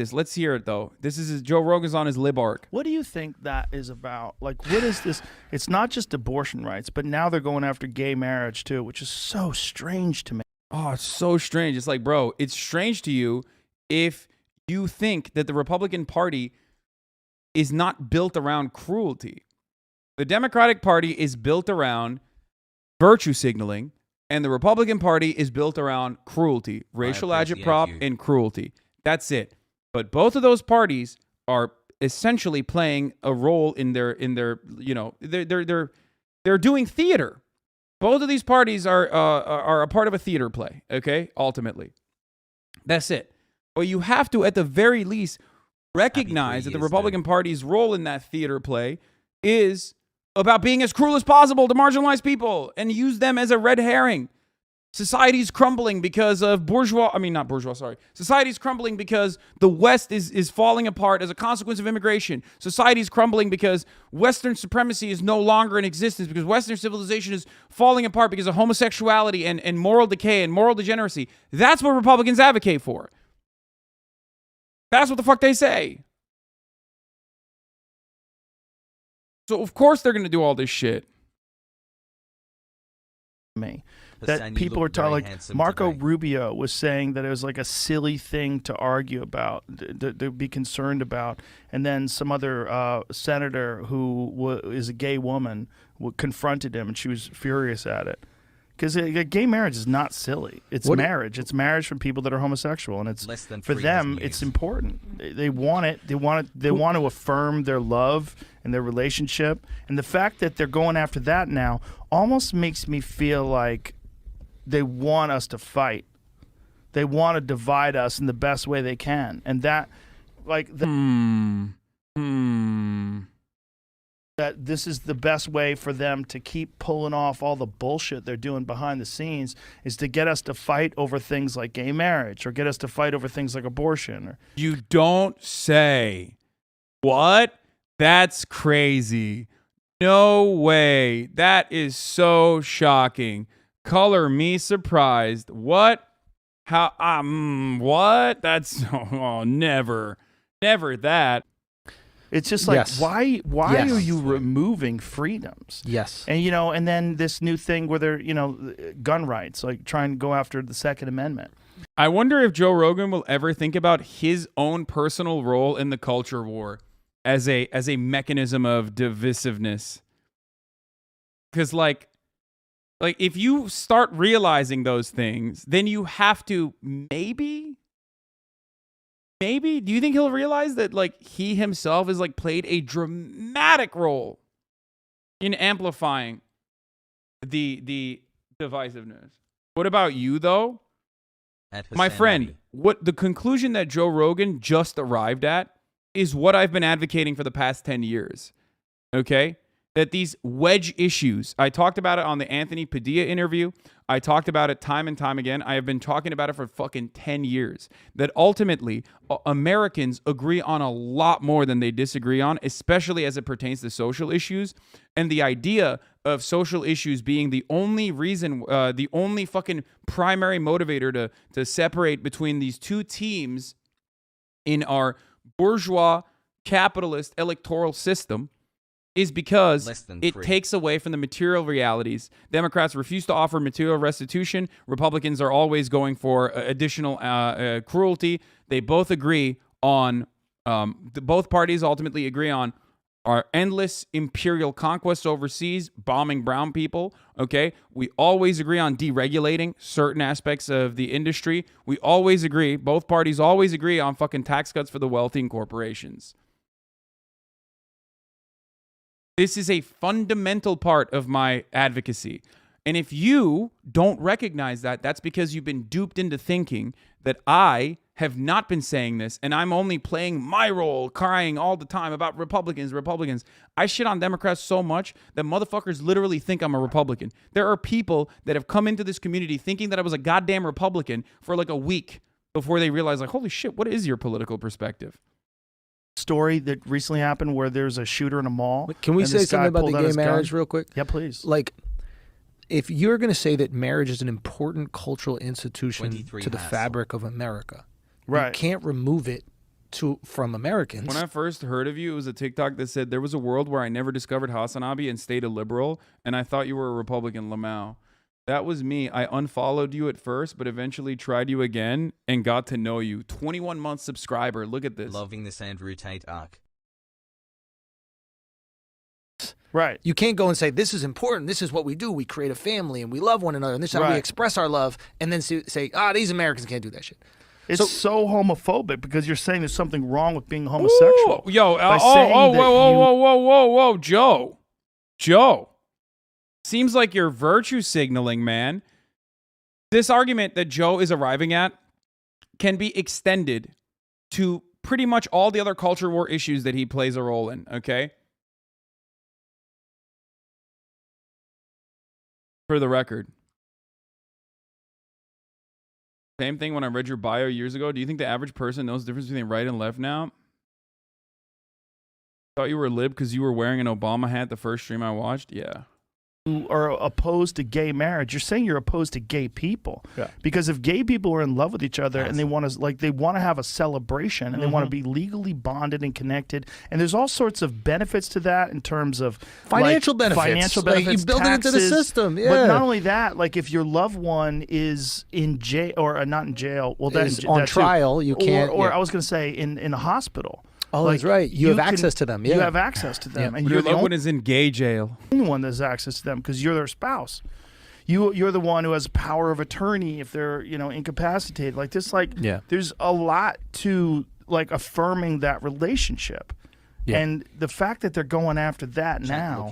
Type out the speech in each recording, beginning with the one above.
this. Let's hear it though. This is Joe Rogan's on his lib arc. What do you think that is about? Like, what is this? It's not just abortion rights, but now they're going after gay marriage too, which is so strange to me. Oh, it's so strange. It's like, bro, it's strange to you if you think that the Republican Party is not built around cruelty. The Democratic Party is built around virtue signaling, and the Republican Party is built around cruelty, racial agitprop, and cruelty. That's it. But both of those parties are essentially playing a role in their you know, they're doing theater. Both of these parties are a part of a theater play, okay? Ultimately. That's it. But you have to, at the very least, recognize that the Republican Party's role in that theater play is about being as cruel as possible to marginalized people and use them as a red herring. Society's crumbling because of Society's crumbling because the West is falling apart as a consequence of immigration. Society's crumbling because Western supremacy is no longer in existence, because Western civilization is falling apart because of homosexuality and moral decay and moral degeneracy. That's what Republicans advocate for. That's what the fuck they say. So of course they're going to do all this shit. Me. That people are talking, like Marco Rubio was saying that it was like a silly thing to argue about, to be concerned about. And then some other senator who is a gay woman confronted him, and she was furious at it. Because gay marriage is not silly. It's marriage. It's marriage from people that are homosexual, and it's for them. It's important. They want it. They want it. They want to affirm their love and their relationship. And the fact that they're going after that now almost makes me feel like they want us to fight. They want to divide us in the best way they can, and that, like, that this is the best way for them to keep pulling off all the bullshit they're doing behind the scenes, is to get us to fight over things like gay marriage, or get us to fight over things like abortion. Or you don't say. What? That's crazy. No way. That is so shocking. Color me surprised. What? How? What? That's never that. It's just like, why are you removing freedoms? Yes. And, you know, and then this new thing where they're, you know, gun rights, like trying to go after the Second Amendment. I wonder if Joe Rogan will ever think about his own personal role in the culture war as a mechanism of divisiveness. Because, like if you start realizing those things, then you have to maybe, do you think he'll realize that, like, he himself has, like, played a dramatic role in amplifying the divisiveness? What about you, though? My friend, what the conclusion that Joe Rogan just arrived at is what I've been advocating for the past 10 years. Okay? That these wedge issues, I talked about it on the Anthony Padilla interview. I talked about it time and time again. I have been talking about it for fucking 10 years. That ultimately, Americans agree on a lot more than they disagree on, especially as it pertains to social issues. And the idea of social issues being the only reason, the only fucking primary motivator to separate between these two teams in our bourgeois capitalist electoral system is because it takes away from the material realities. Democrats refuse to offer material restitution. Republicans are always going for additional cruelty. They both agree on, both parties ultimately agree on our endless imperial conquests overseas, bombing brown people, okay? We always agree on deregulating certain aspects of the industry. We always agree, both parties always agree on fucking tax cuts for the wealthy and corporations. This is a fundamental part of my advocacy. And if you don't recognize that, that's because you've been duped into thinking that I have not been saying this and I'm only playing my role, crying all the time about Republicans. I shit on Democrats so much that motherfuckers literally think I'm a Republican. There are people that have come into this community thinking that I was a goddamn Republican for like a week before they realize, like, holy shit, what is your political perspective? Story that recently happened where there's a shooter in a mall. Can we say something about the gay marriage real quick? Yeah, please. Like, if you're going to say that marriage is an important cultural institution to the fabric of America, right, you can't remove it from Americans. When I first heard of you, it was a TikTok that said there was a world where I never discovered HasanAbi and stayed a liberal, and I thought you were a Republican. Lamau. That was me. I unfollowed you at first, but eventually tried you again and got to know you. 21-month subscriber. Look at this. Loving this Andrew Tate arc. Right. You can't go and say, this is important. This is what we do. We create a family and we love one another. And this is how we express our love. And then say, these Americans can't do that shit. It's so homophobic because you're saying there's something wrong with being homosexual. Ooh, yo, whoa, Joe. Seems like you're virtue signaling, man. This argument that Joe is arriving at can be extended to pretty much all the other culture war issues that he plays a role in, okay? For the record. Same thing when I read your bio years ago. Do you think the average person knows the difference between right and left now? Thought you were a lib because you were wearing an Obama hat the first stream I watched? Yeah. Who are opposed to gay marriage. You're saying you're opposed to gay people. Yeah. Because if gay people are in love with each other and they want to have a celebration and they want to be legally bonded and connected, and there's all sorts of benefits to that in terms of financial benefits. Financial benefits, you build taxes, it into the system. Yeah. But not only that, like if your loved one is in jail or not in jail, well that's on trial, you can't. Or I was going to say in a hospital. Oh, that's right. You have access to them. Yeah. You have access to them. And your loved one is in gay jail. Only one that has access to them because you're their spouse. You're the one who has power of attorney if they're incapacitated. Like this, there's a lot to affirming that relationship. Yeah. And the fact that they're going after that now,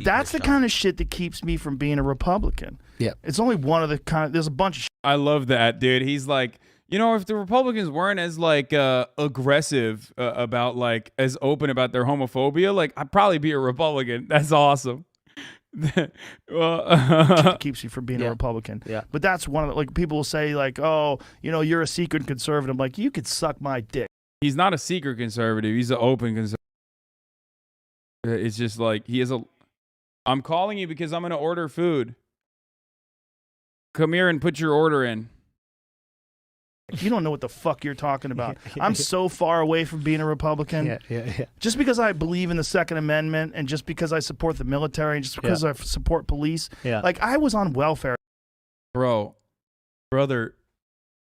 that's the kind of shit that keeps me from being a Republican. Yeah, it's only one of the there's a bunch of shit. I love that, dude. He's like, if the Republicans weren't as aggressive about as open about their homophobia, I'd probably be a Republican. That's awesome. Well, keeps you from being a Republican. Yeah. But that's one of the, people will say you're a secret conservative. I'm like, you could suck my dick. He's not a secret conservative. He's an open conservative. It's just I'm calling you because I'm going to order food. Come here and put your order in. You don't know what the fuck you're talking about. I'm so far away from being a Republican. Yeah. Just because I believe in the Second Amendment and just because I support the military and just because I support police. Yeah. I was on welfare. Brother,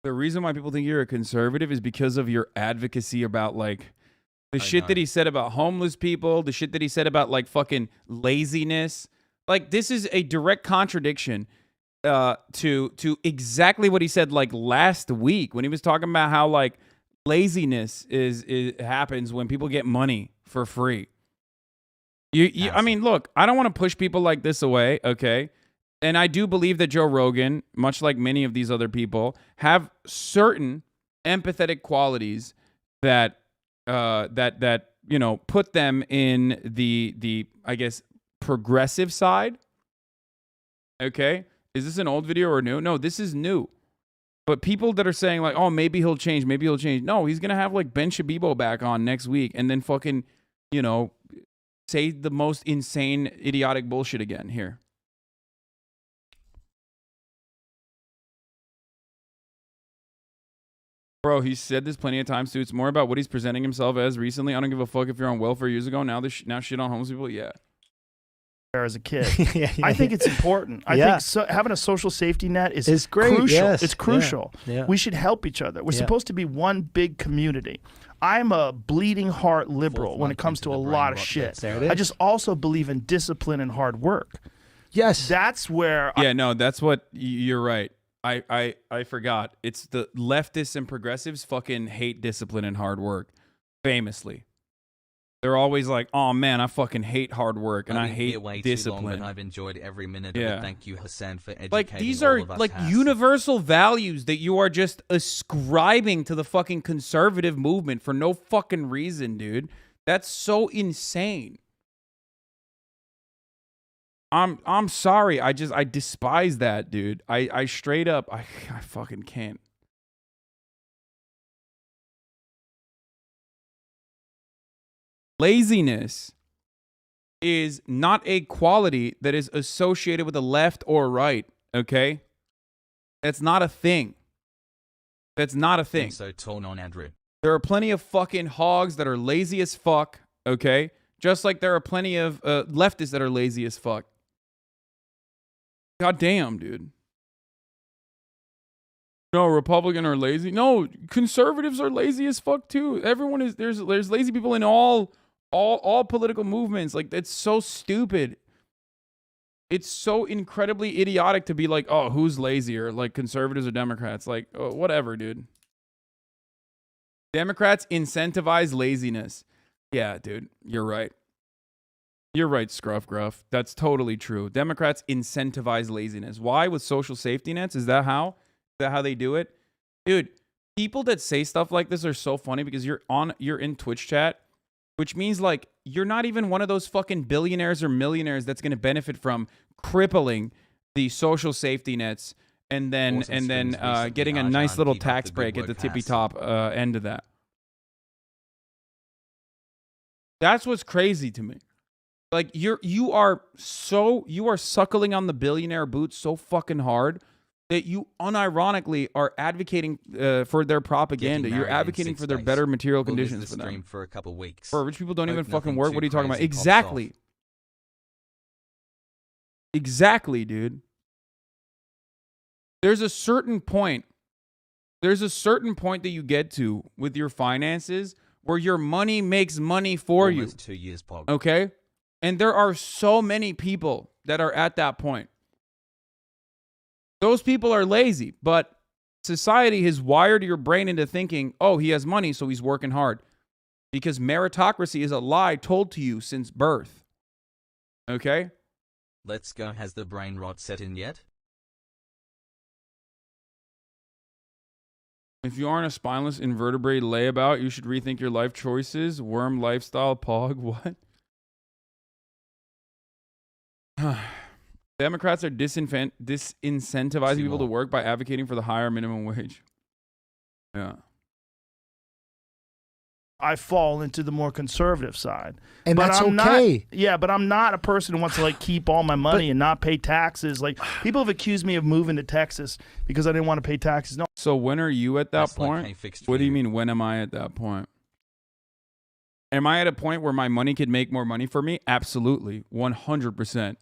the reason why people think you're a conservative is because of your advocacy about the shit that he said about homeless people, the shit that he said about fucking laziness. This is a direct contradiction to exactly what he said last week when he was talking about how laziness happens when people get money for free. I mean, look, I don't want to push people like this away, okay? And I do believe that Joe Rogan, much like many of these other people, have certain empathetic qualities that put them in the I guess progressive side. Okay? Is this an old video or new? No, this is new. But people that are saying maybe he'll change, No, he's going to have Ben Shabibo back on next week and then fucking, say the most insane, idiotic bullshit again here. Bro, he said this plenty of times too. It's more about what he's presenting himself as recently. I don't give a fuck if you're on welfare years ago. Now shit on homeless people. Yeah. As a kid, I think it's important. I think having a social safety net is crucial. Yes. It's crucial. Yeah. We should help each other. We're supposed to be one big community. I'm a bleeding heart liberal when it comes to a lot of shit. I just also believe in discipline and hard work. Yes, that's where. That's what you're right. I forgot. It's the leftists and progressives fucking hate discipline and hard work. Famously. They're always like, oh man, I fucking hate hard work and I hate discipline. Too long, but I've enjoyed every minute of it. Thank you, Hasan, for educating these are all of us, universal values that you are just ascribing to the fucking conservative movement for no fucking reason, dude. That's so insane. I'm sorry. I despise that, dude. I straight up I fucking can't. Laziness is not a quality that is associated with the left or right, okay? That's not a thing. That's not a thing. So torn on Andrew. There are plenty of fucking hogs that are lazy as fuck, okay? Just like there are plenty of leftists that are lazy as fuck. God damn, dude. No, Republican are lazy. No, conservatives are lazy as fuck too. Everyone is there's lazy people in all political movements. Like, that's so stupid. It's so incredibly idiotic to be like, oh, who's lazier? Like, conservatives or Democrats? Like, oh, whatever, dude. Democrats incentivize laziness. Yeah, dude, you're right. You're right, Scruff Gruff. That's totally true. Democrats incentivize laziness. Why? With social safety nets? Is that how? Is that how they do it? Dude, people that say stuff like this are so funny because you're in Twitch chat, which means like you're not even one of those fucking billionaires or millionaires that's going to benefit from crippling the social safety nets and then getting a nice little tax break at the tippy top end of that. That's what's crazy to me. Like, you are suckling on the billionaire boots so fucking hard that you unironically are advocating for their propaganda. You're advocating for their better material conditions for them. For a couple weeks. Bro, rich people don't even fucking work. What are you talking about? Exactly. Exactly, dude. There's a certain point that you get to with your finances where your money makes money for you. 2 years, Pog. Okay? And there are so many people that are at that point. Those people are lazy, but society has wired your brain into thinking, oh, he has money, so he's working hard. Because meritocracy is a lie told to you since birth. Okay? Let's go. Has the brain rot set in yet? If you aren't a spineless invertebrate layabout, you should rethink your life choices. Worm lifestyle, Pog, what? Democrats are disincentivizing people to work by advocating for the higher minimum wage. Yeah. I fall into the more conservative side. And but that's I'm okay. But I'm not a person who wants to like keep all my money and not pay taxes. Like, people have accused me of moving to Texas because I didn't want to pay taxes. No. So when are you at that point? Like, what do you mean, when am I at that point? Am I at a point where my money could make more money for me? Absolutely. 100%.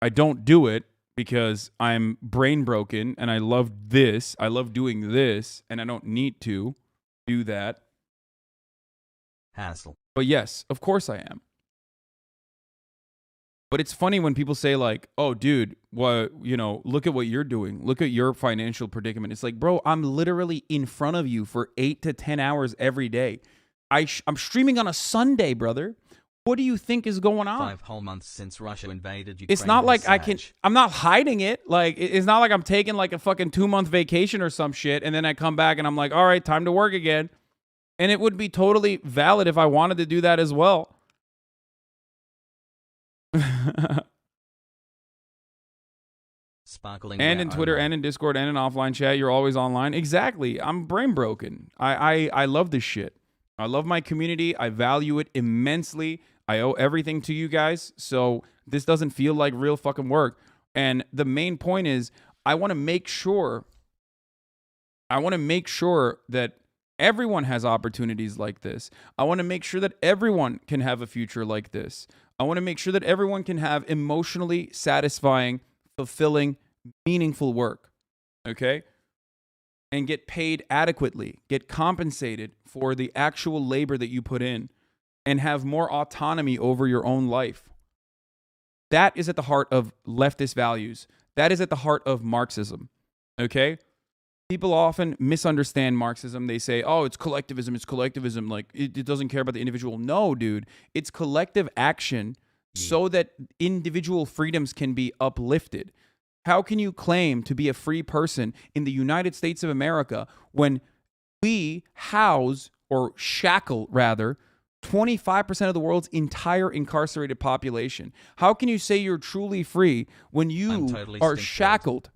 I don't do it because I'm brain broken and I love this. I love doing this and I don't need to do that. Hassle. But yes, of course I am. But it's funny when people say like, oh, dude, well, you know, look at what you're doing. Look at your financial predicament. It's like, bro, I'm literally in front of you for 8 to 10 hours every day. I'm streaming on a Sunday, brother. What do you think is going on? 5 whole months since Russia invaded Ukraine. It's not like I'm not hiding it. Like, it's not like I'm taking like a fucking 2-month vacation or some shit. And then I come back and I'm like, all right, time to work again. And it would be totally valid if I wanted to do that as well. Sparkling and in Twitter and in Discord and in offline chat, you're always online. Exactly. I'm brain broken. I love this shit. I love my community. I value it immensely. I owe everything to you guys. So this doesn't feel like real fucking work. And the main point is I want to make sure that everyone has opportunities like this. I want to make sure that everyone can have a future like this. I want to make sure that everyone can have emotionally satisfying, fulfilling, meaningful work. Okay? And get paid adequately, get compensated for the actual labor that you put in, and have more autonomy over your own life. That is at the heart of leftist values. That is at the heart of Marxism. Okay? People often misunderstand Marxism. They say, oh, it's collectivism. It's collectivism. Like, it doesn't care about the individual. No, dude. It's collective action so that individual freedoms can be uplifted. How can you claim to be a free person in the United States of America when we house, or shackle rather, 25% of the world's entire incarcerated population? How can you say you're truly free when you are shackled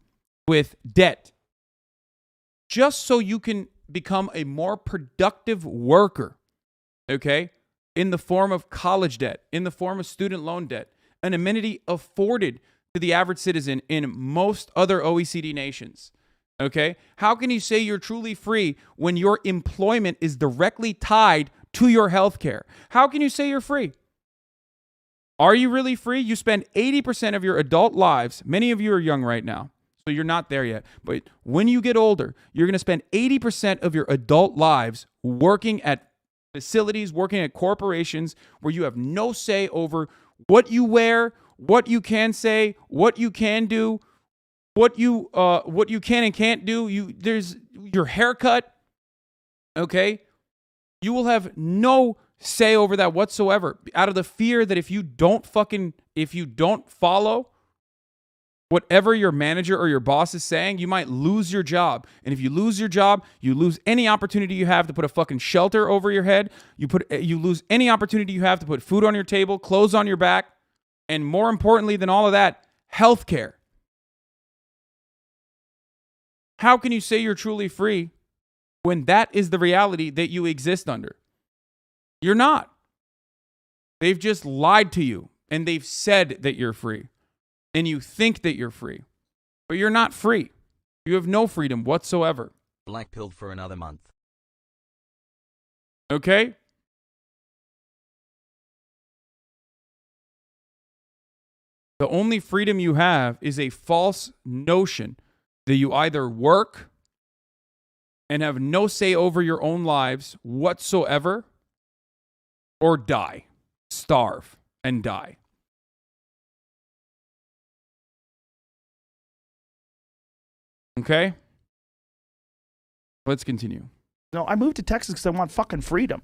with debt? Just so you can become a more productive worker, okay? In the form of college debt, in the form of student loan debt, an amenity afforded to the average citizen in most other OECD nations. Okay? How can you say you're truly free when your employment is directly tied to your health care? How can you say you're free? Are you really free? You spend 80% of your adult lives, many of you are young right now, so you're not there yet, but when you get older, you're going to spend 80% of your adult lives working at facilities, working at corporations where you have no say over what you wear, what you can say, what you can do, what you can and can't do. There's your haircut, okay? You will have no say over that whatsoever, out of the fear that if you don't follow whatever your manager or your boss is saying, you might lose your job. And if you lose your job, you lose any opportunity you have to put a fucking shelter over your head. You lose any opportunity you have to put food on your table, clothes on your back, and more importantly than all of that, health care. How can you say you're truly free when that is the reality that you exist under? You're not. They've just lied to you, and they've said that you're free, and you think that you're free, but you're not free. You have no freedom whatsoever. Black pilled for another month. Okay? The only freedom you have is a false notion that you either work and have no say over your own lives whatsoever, or die, starve, and die. Okay? Let's continue. No, I moved to Texas because I want fucking freedom.